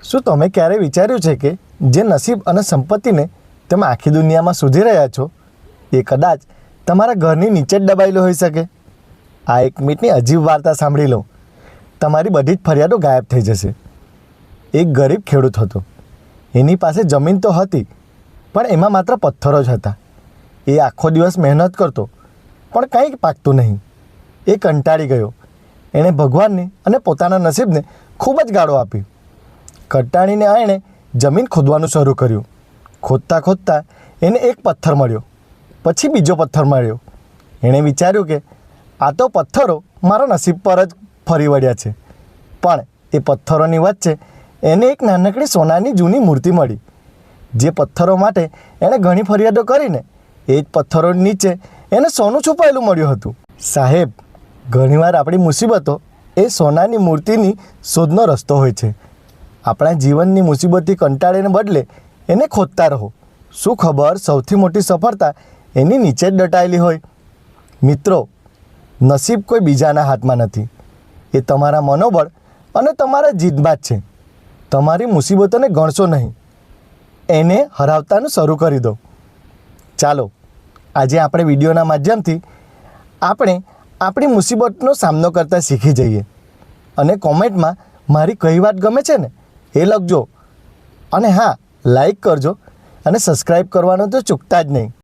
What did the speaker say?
શું તમે ક્યારે વિચાર્યું છે કે જે નસીબ અને સંપત્તિને તમે આખી દુનિયામાં શોધી રહ્યા છો એ કદાચ તમારા ઘરની નીચે જ દબાયેલો હોઈ શકે? આ 1 મિનિટની અજીબ વાર્તા સાંભળી લો, તમારી બધી જ ફરિયાદો ગાયબ થઈ જશે. એક ગરીબ ખેડૂત હતો. એની પાસે જમીન તો હતી, પણ એમાં માત્ર પથ્થરો જ હતા. એ આખો દિવસ મહેનત કરતો, પણ કંઈ પાકતું નહીં. એ કંટાળી ગયો. એણે ભગવાનને અને પોતાના નસીબને ખૂબ જ ગાળો આપી. કંટાળીને એણે જમીન ખોદવાનું શરૂ કર્યું. ખોદતા ખોદતા એને એક પથ્થર મળ્યો, પછી બીજો પથ્થર મળ્યો. એણે વિચાર્યું કે આ તો પથ્થરો મારા નસીબ પર જ ફરી વળ્યા છે. પણ એ પથ્થરોની વચ્ચે એને એક નાનકડી સોનાની જૂની મૂર્તિ મળી. જે પથ્થરો માટે એણે ઘણી ફરિયાદો કરીને એ જ પથ્થરોની નીચે એને સોનું છુપાયેલું મળ્યું હતું. સાહેબ, ઘણીવાર આપણી મુસીબતો એ સોનાની મૂર્તિની શોધનો રસ્તો હોય છે. આપણા જીવનની મુસીબતથી કંટાળીને બદલે એને ખોદતા રહો. શું ખબર સૌથી મોટી સફળતા એની નીચે જ દટાયેલી હોય. મિત્રો, નસીબ કોઈ બીજાના હાથમાં નથી. એ તમારા મનોબળ અને તમારા જીદમાં જ છે. તમારી મુસીબતોને ગણશો નહીં, એને હરાવતાનું શરૂ કરી દો. ચાલો, આજે આપણે વિડીયોના માધ્યમથી આપણે આપણી મુસીબતનો સામનો કરતા શીખી જઈએ. અને કોમેન્ટમાં મારી કઈ વાત ગમે છે ને એ લખજો. અને હા, લાઈક કરજો અને સબસ્ક્રાઈબ કરવાનું તો ચૂકતા જ નહીં.